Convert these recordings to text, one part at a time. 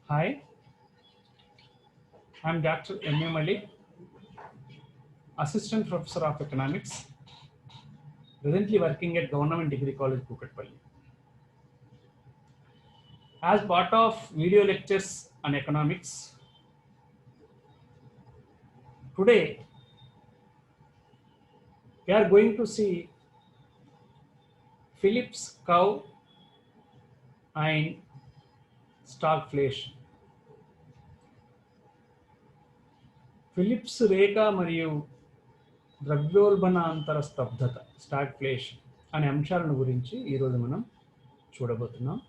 Hi, I'm Dr. M.A. Malik, Assistant Professor of Economics, presently working at Government Degree College, Kukatpalli. As part of video lectures on economics, today we are going to see Phillips curve and stagflation. Phillips రేఖ మరియు ద్రవ్యోల్బణాంతర స్తబ్దత stagflation అనే అంశాలను గురించి ఈరోజు మనం చూడబోతున్నాం.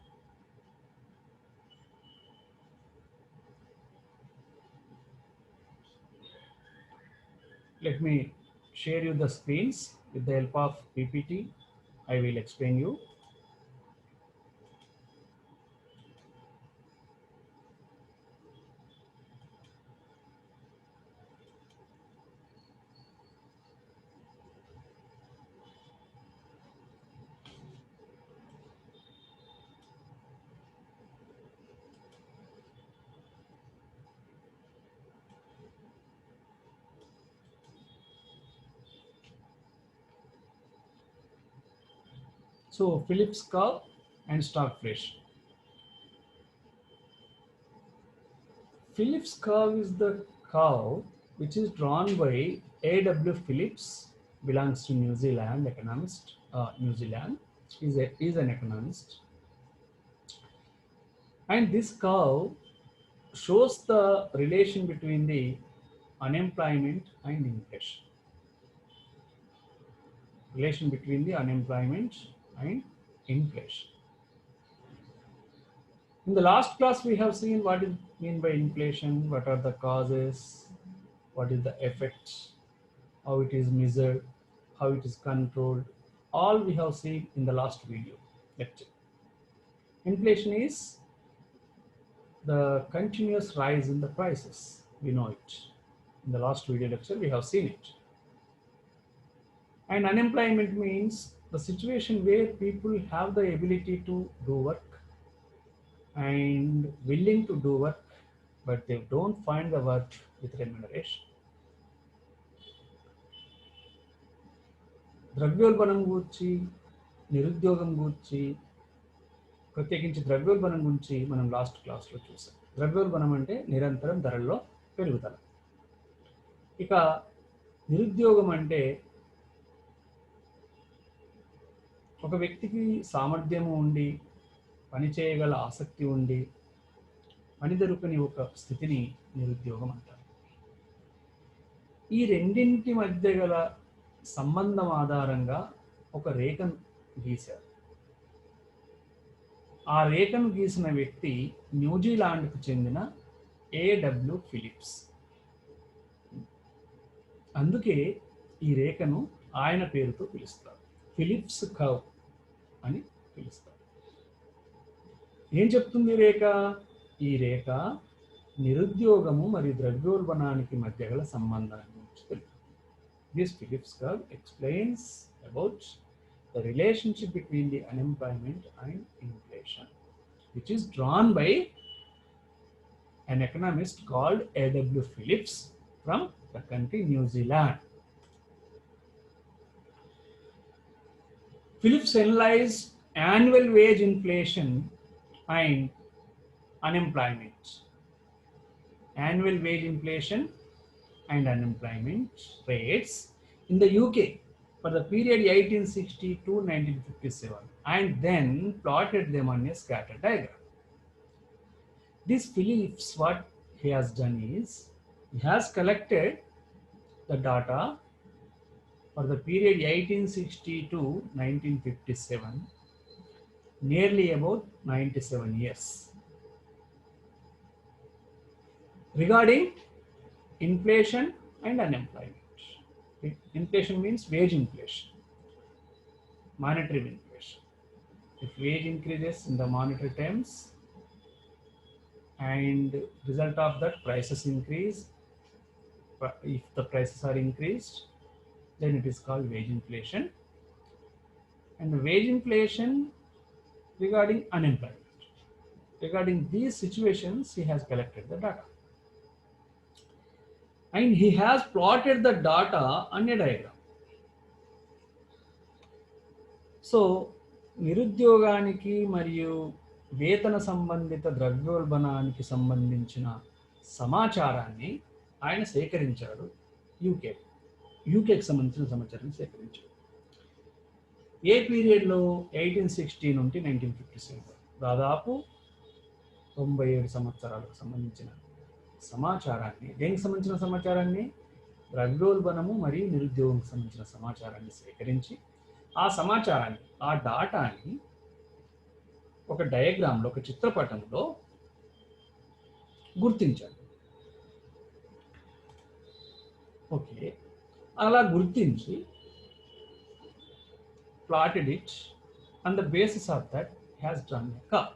Let me share you the screens with the help of PPT. I will explain you. So Phillips curve and stagflation. Phillips curve is the curve which is drawn by A.W. Phillips, belongs to New Zealand, economist. New Zealand is an economist, and this curve shows the relation between the unemployment and inflation. Relation between the unemployment and inflation. In the last class, we have seen what is mean by inflation, what are the causes, what is the effect, how it is measured, how it is controlled. All we have seen in the last video lecture. Inflation is the continuous rise in the prices. We know it. In the last video lecture, we have seen it. And unemployment means the situation where people have the ability to do work and willing to do work, but they don't find the work with remuneration. ద్రవ్యోల్బణం గురించి, నిరుద్యోగం గురించి, ప్రత్యేకించి ద్రవ్యోల్బణం గురించి మనం last క్లాస్లో చూసాం. ద్రవ్యోల్బణం అంటే నిరంతరం ధరల్లో పెరుగుదల. ఇక నిరుద్యోగం అంటే ఒక వ్యక్తికి సామర్థ్యము ఉండి, పని చేయగల ఆసక్తి ఉండి, పని దొరకని ఒక స్థితిని నిరుద్యోగం అంటారు. ఈ రెండింటి మధ్య గల సంబంధం ఆధారంగా ఒక రేఖను గీశారు. ఆ రేఖను గీసిన వ్యక్తి న్యూజిలాండ్కు చెందిన A.W. ఫిలిప్స్. అందుకే ఈ రేఖను ఆయన పేరుతో పిలుస్తారు, ఫిలిప్స్ కర్వ్ అని పిలుస్తారు. ఏం చెప్తుంది రేఖ? ఈ రేఖ నిరుద్యోగము మరియు ద్రవ్యోల్బణానికి మధ్య గల సంబంధాన్ని గురించి తెలుపుతుంది. This Phillips curve explains about the relationship between the unemployment and inflation, which is drawn by an economist called A.W. Phillips from the country New Zealand. Phillips analyzed annual wage inflation and unemployment. Annual wage inflation and unemployment rates in the UK for the period 1860 to 1957, and then plotted them on a scatter diagram. This Phillips, what he has done is, he has collected the data for the period 1860 to 1957, nearly about 97 years, regarding inflation and unemployment. Inflation means wage inflation, monetary inflation. If wage increases in the monetary terms and result of that prices increase, if the prices are increased, then it is called wage inflation. And the wage inflation regarding unemployment. Regarding these situations, he has collected the data. And he has plotted the data on a diagram. So నిరుద్యోగానికి మరియు వేతన సంబంధిత ద్రవ్యోల్బణానికి సంబంధించిన సమాచారాన్ని ఆయన సేకరించాడు. యూకేకి సంబంధించిన సమాచారాన్ని సేకరించాడు. ఏ పీరియడ్లో? 1860 నుండి 1957, దాదాపు 97 సంవత్సరాలకు సంబంధించిన సమాచారాన్ని, దేనికి సంబంధించిన సమాచారాన్ని? ద్రవ్యోల్బణము మరియు నిరుద్యోగంకి సంబంధించిన సమాచారాన్ని సేకరించి ఆ సమాచారాన్ని, ఆ డాటాని ఒక డయాగ్రామ్లో, ఒక చిత్రపటంలో గుర్తించాడు. ఓకే, అలా గుర్తించి plotted it. On the basis of that, has drawn a curve.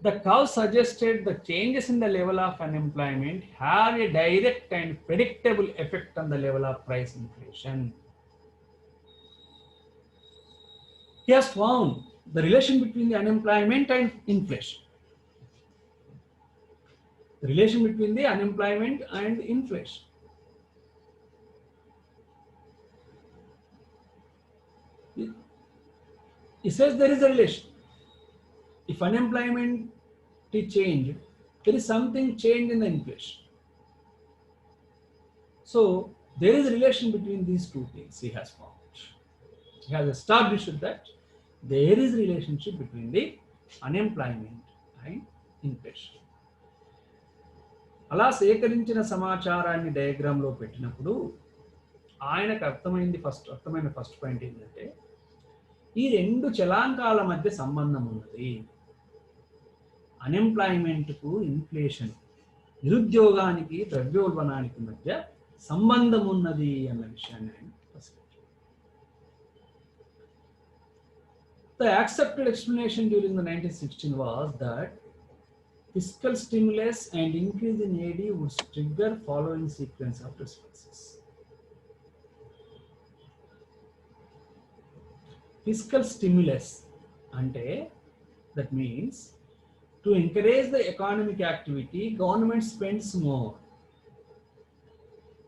The curve suggested the changes in the level of unemployment have a direct and predictable effect on the level of price inflation. He has found the relation between the unemployment and inflation. The relation between the unemployment and inflation. He says there is a relation. If unemployment is changed, there is something changed in the inflation. So there is a relation between these two things he has found. He has established that there is a relationship between the unemployment and inflation. అలా సేకరించిన సమాచారాన్ని డయాగ్రామ్లో పెట్టినప్పుడు ఆయనకు అర్థమైన first point ఏంటంటే, ఈ రెండు చలాంకాల మధ్య సంబంధం ఉన్నది. అన్ఎంప్లాయ్మెంట్కు ఇన్ఫ్లేషన్, నిరుద్యోగానికి ద్రవ్యోల్బణానికి మధ్య సంబంధం ఉన్నది అన్న విషయాన్ని ఆయన ప్రశ్నించారు. The accepted explanation during the 1916 was that fiscal stimulus and increase in AD would trigger following sequence of responses. Fiscal stimulus ante, that means to encourage the economic activity, government spends more.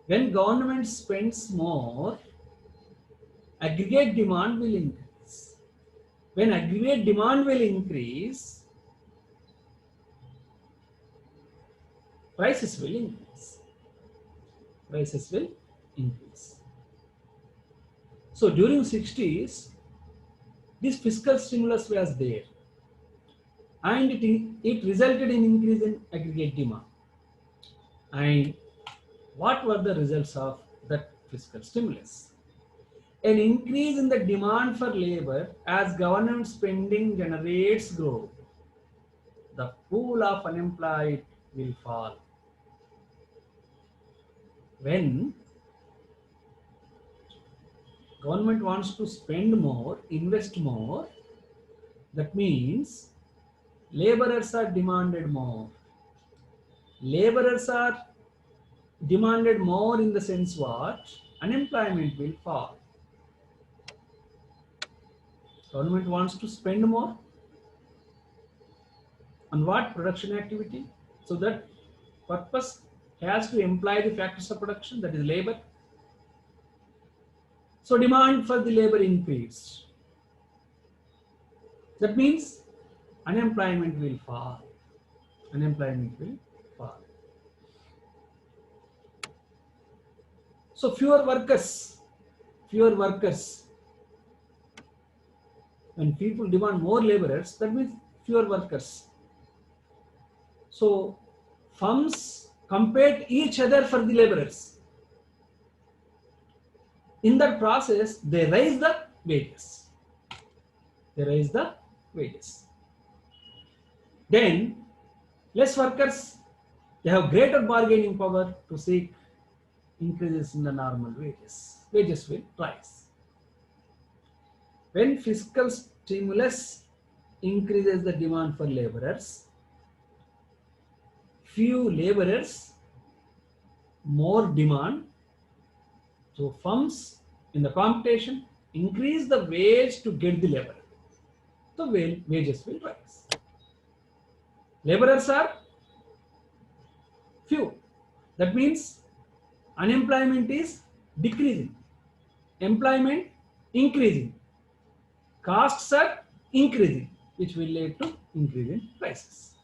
When government spends more, aggregate demand will increase. When aggregate demand will increase, prices will increase. Prices will increase. So during 60s, this fiscal stimulus was there, and it resulted in increase in aggregate demand. And what were the results of that fiscal stimulus? An increase in the demand for labor as government spending generates growth. The pool of unemployed will fall. When government wants to spend more, invest more, that means laborers are demanded more. Laborers are demanded more in the sense what? Unemployment will fall. Government wants to spend more on what? Production activity. So that purpose has to employ the factors of production, that is labor. So demand for the labor increased. That means unemployment will fall. Unemployment will fall. So fewer workers. When people demand more laborers, that means fewer workers. So firms compete each other for the laborers. In that process, they raise the wages. Then less workers, they have greater bargaining power to seek increases in the normal wages. Wages will rise. When fiscal stimulus increases the demand for laborers, few laborers, more demand. So firms in the competition increase the wage to get the labor. the wages will rise. Laborers are few. That means unemployment is decreasing, employment increasing, costs are increasing, which will lead to increase in prices.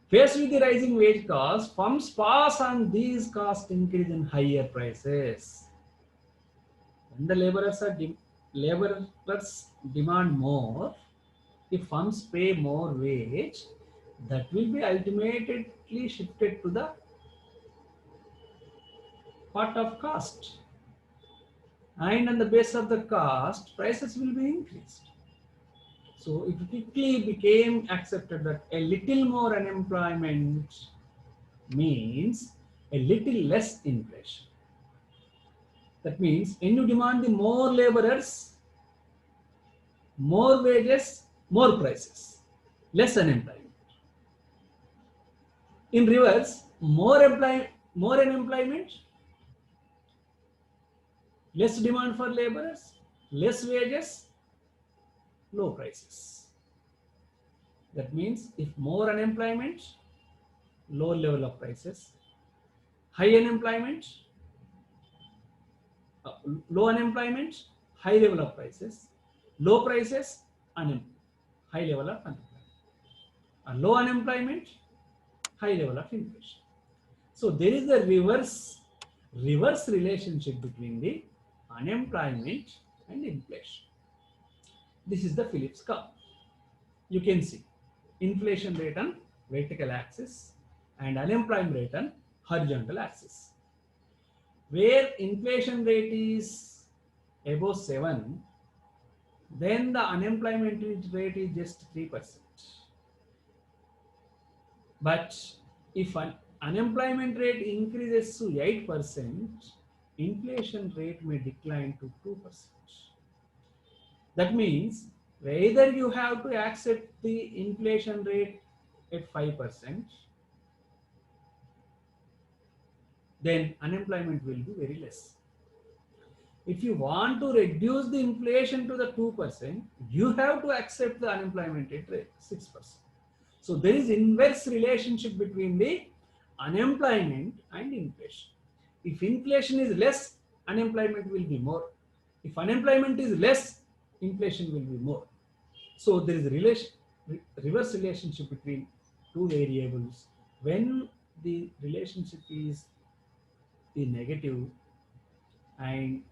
Faced with the rising wage costs, firms pass on these cost increase in higher prices. When the laborers demand more, if firms pay more wage, that will be ultimately shifted to the part of cost. And on the base of the cost, prices will be increased. So it quickly became accepted that a little more unemployment means a little less inflation. That means when you demand the more laborers, more wages, more prices, less unemployment. In reverse, more unemployment, less demand for laborers, less wages, low prices. That means if more unemployment, low level of prices, high unemployment, uh, low unemployment, high level of prices, low prices, high level of unemployment, low unemployment, high level of inflation. So there is a reverse relationship between the unemployment and inflation. This is the Phillips curve. You can see inflation rate on vertical axis and unemployment rate on horizontal axis. Where inflation rate is above 7, then the unemployment rate is just 3%. But if an unemployment rate increases to 8%, inflation rate may decline to 2%. That means whether you have to accept the inflation rate at 5%, then unemployment will be very less. If you want to reduce the inflation to the 2%, you have to accept the unemployment rate 6%. So there is inverse relationship between the unemployment and inflation. If inflation is less, unemployment will be more. If unemployment is less, inflation will be more. So there is a reverse relationship between two variables. When the relationship is the negative and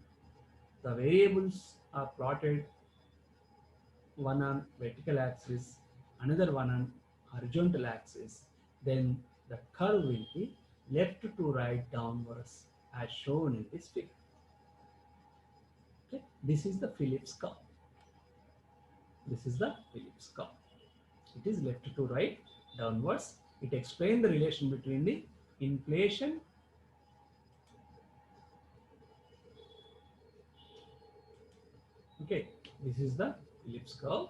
the variables are plotted, one on vertical axis, another one on horizontal axis, then the curve will be left to right downwards as shown in this figure. Okay? This is the Phillips curve. This is the Phillips curve. It is left to right downwards. It explains the relation between the inflation Okay, this is the Phillips curve,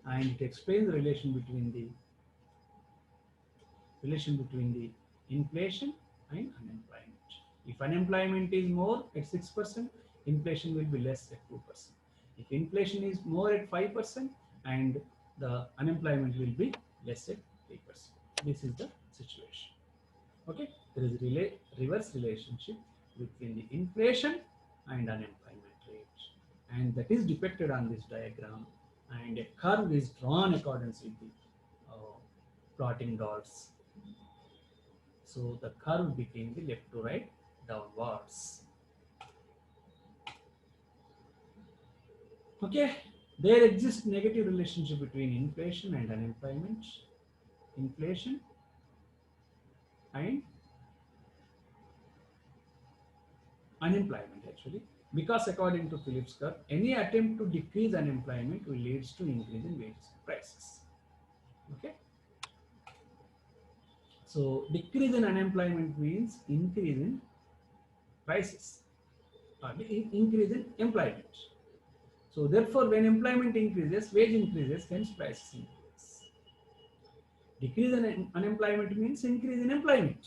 and it explains the relation between the inflation and unemployment. If unemployment is more at 6%, inflation will be less at 2%. If inflation is more at 5%, and the unemployment will be less at 3%. This is the situation. Okay, there is reverse relationship between the inflation and unemployment rate, and that is depicted on this diagram, and a curve is drawn according to the plotting dots. So the curve became the left to right downwards. Okay, there exists negative relationship between inflation and unemployment, inflation and unemployment actually, because according to Phillips curve, any attempt to decrease unemployment will lead to increase in wages and prices. Okay, so decrease in unemployment means increase in prices, increase in employment. So therefore, when employment increases, wage increases, hence prices increase. Decrease in unemployment means increase in employment.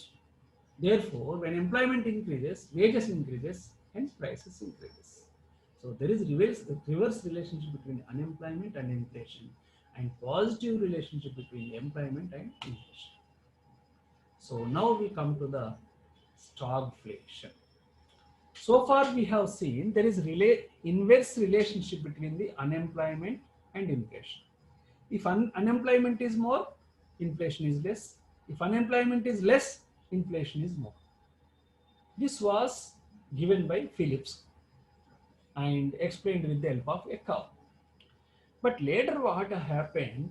Therefore, when employment increases, wages increases, hence prices increases. So there is reverse relationship between unemployment and inflation, and positive relationship between employment and inflation. So now we come to the stagflation. So far we have seen there is inverse relationship between the unemployment and inflation. If unemployment is more, inflation is less. If unemployment is less, inflation is more. This was given by Phillips and explained with the help of a curve. But later what happened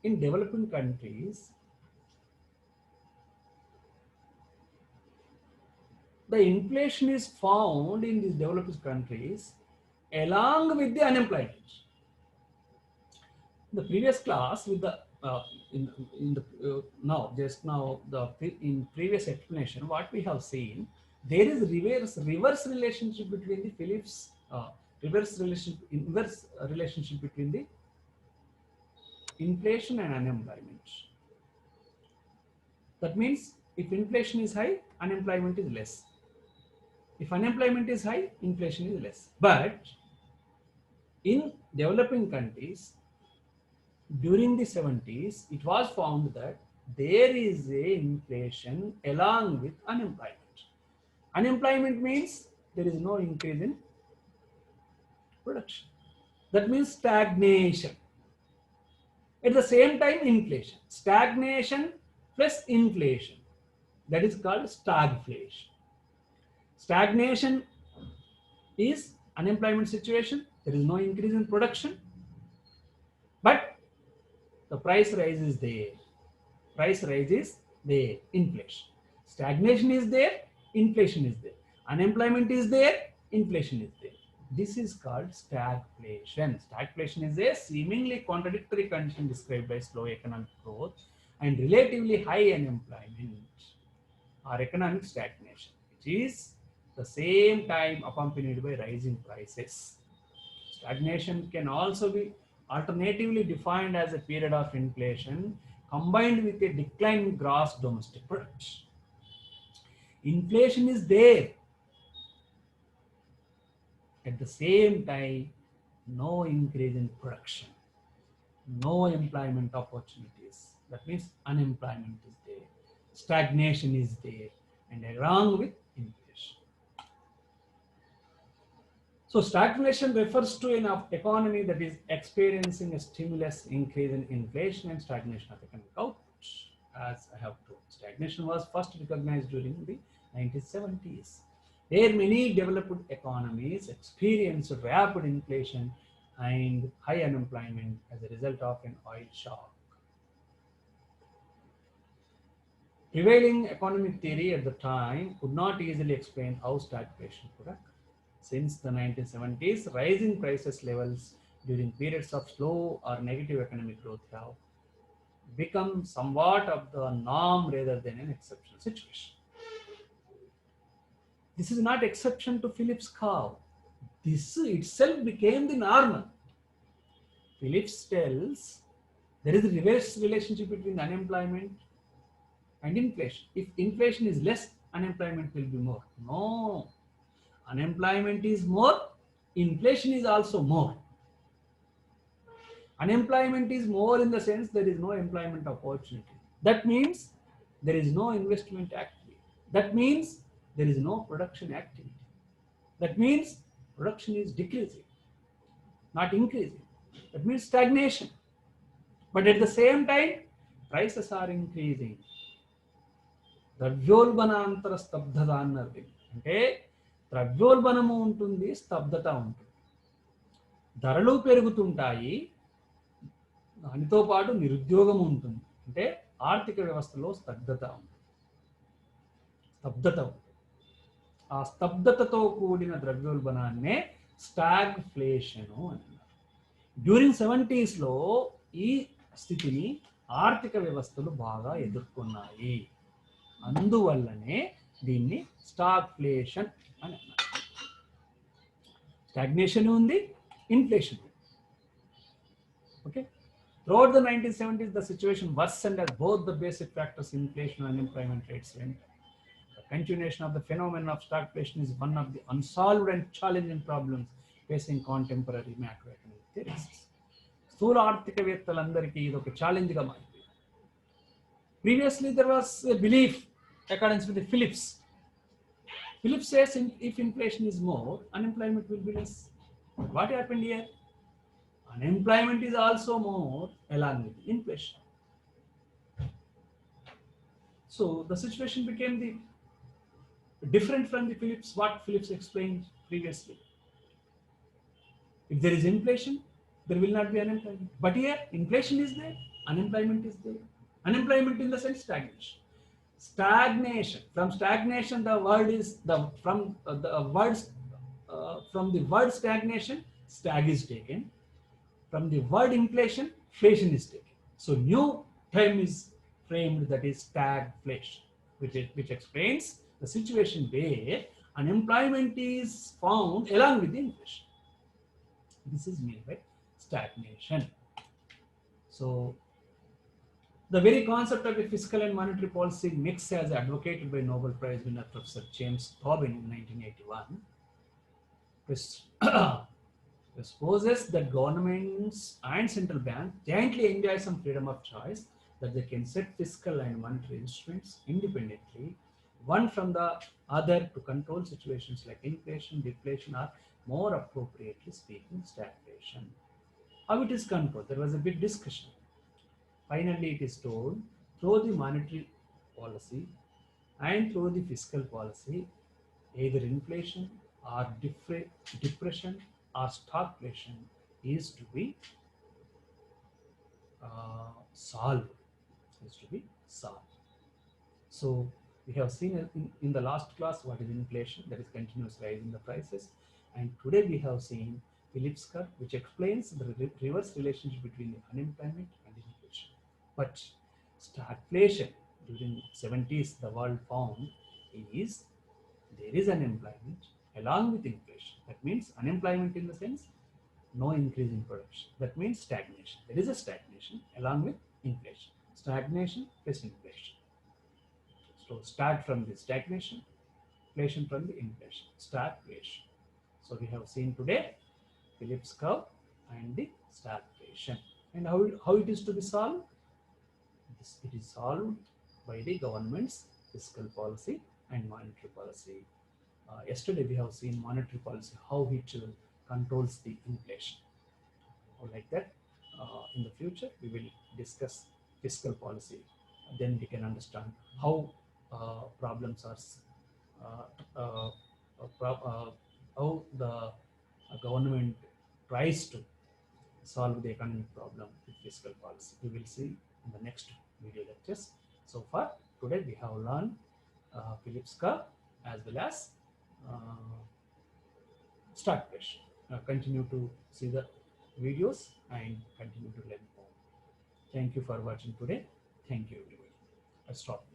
in developing countries, the inflation is found in these developed countries along with the unemployment. The previous class with the in the now just now the in previous explanation what we have seen, there is reverse relationship between the Phillips inverse relationship between the inflation and unemployment. That means if inflation is high, unemployment is less. If unemployment is high, inflation is less. But in developing countries, during the 70s, it was found that there is a inflation along with unemployment. Unemployment means there is no increase in production. That means stagnation. At the same time, inflation. Stagnation plus inflation. That is called stagflation. Stagnation is unemployment situation. There is no increase in production. But the price rise is there. Price rise is there. Inflation. Stagnation is there. Inflation is there. Unemployment is there. Inflation is there. This is called stagflation. Stagflation is a seemingly contradictory condition described by slow economic growth and relatively high unemployment or economic stagnation, which is the same time accompanied by rising prices. Stagnation can also be alternatively defined as a period of inflation combined with a decline in gross domestic product. Inflation is there. At the same time, no increase in production, no employment opportunities. That means unemployment is there, stagnation is there, and along with inflation. So stagflation refers to an economy that is experiencing a stimulus increase in inflation and stagnation of economic output. As I have told, stagnation was first recognized during the 1970s. There many developed economies experienced rapid inflation and high unemployment as a result of an oil shock. Prevailing economic theory at the time could not easily explain how stagflation could occur. Since the 1970s, rising prices levels during periods of slow or negative economic growth have become somewhat of the norm rather than an exceptional situation. This is not exception to Phillips curve. This itself became the normal. Phillips tells there is a reverse relationship between unemployment and inflation. If inflation is less, unemployment will be more. No. Unemployment is more, inflation is also more. Unemployment is more in the sense there is no employment opportunity. That means there is no investment activity. That means there is no production activity. That means production is decreasing, not increasing. That means stagnation. But at the same time, prices are increasing. ద్రవ్యోల్బణాంతర స్తబ్దత అన్నది అంటే ద్రవ్యోల్బణము ఉంటుంది, స్తబ్దత ఉంటుంది. ధరలు పెరుగుతుంటాయి, దానితో పాటు నిరుద్యోగం ఉంటుంది. అంటే ఆర్థిక వ్యవస్థలో స్తబ్దత ఉంటుంది. ఆ స్తబ్దతతో కూడిన ద్రవ్యోల్బణాన్నే స్టాగ్ఫ్లేషను అని అన్నారు. డ్యూరింగ్ 70s ఈ స్థితిని ఆర్థిక వ్యవస్థలు బాగా ఎదుర్కొన్నాయి. అందువల్లనే దీన్ని స్టాగ్ఫ్లేషన్ అని అన్నారు. స్టాగ్నేషన్ ఉంది, ఇన్ఫ్లేషన్ ఉంది. Okay. Throughout the 1970s, the situation worsened as both the basic factors, inflation and unemployment rates, went. The continuation of the phenomenon of stagflation is one of the unsolved and challenging problems facing contemporary macroeconomic theorists. స్థూల ఆర్థికవేత్తలందరికీ ఇది ఒక ఛాలెంజ్గా మారింది. Previously there was a belief according to the Phillips. Phillips says if inflation is more, unemployment will be less. What happened here? Unemployment is also more along with inflation. So the situation became different from the Phillips, what Phillips explained previously. If there is inflation, there will not be unemployment. But here, inflation is there, unemployment is there. Unemployment in the sense stagnation. Stagnation. From stagnation, the word is from the word stagnation, stag is taken. From the word inflation, inflation is taken. So new term is framed, that is stagflation, which explains the situation where unemployment is found along with the inflation. This is meant by stagnation. So the very concept of a fiscal and monetary policy mix, as advocated by Nobel Prize winner Professor James Tobin in 1981, presupposes that governments and central banks jointly enjoy some freedom of choice, that they can set fiscal and monetary instruments independently, one from the other, to control situations like inflation, deflation, or more appropriately speaking, stagflation. How it is controlled? There was a big discussion. Finally, it is told through the monetary policy and through the fiscal policy, either inflation or depression or stagflation is to be solved. Is to be solved. So we have seen in the last class what is inflation, that is continuous rise in the prices, and today we have seen Phillips curve, which explains the reverse relationship between the unemployment and inflation. But stagflation, during 70s the world found is there is unemployment along with inflation. That means unemployment in the sense no increase in production. That means stagnation. There is a stagnation along with inflation. Stagnation plus inflation. So start from the stagnation, inflation from the inflation, stagflation. So we have seen today Phillips curve and the stagflation. And how it is to be solved? It is solved by the government's fiscal policy and monetary policy. Yesterday we have seen monetary policy, how it controls the inflation. Or like that, in the future we will discuss fiscal policy. Then we can understand how problems are, how the government tries to solve the economic problem with fiscal policy. We will see in the next video lectures. So far today we have learned Phillips curve as well as stagflation. Continue to see the videos and continue to learn more. Thank you for watching today. Thank you everybody. I stop.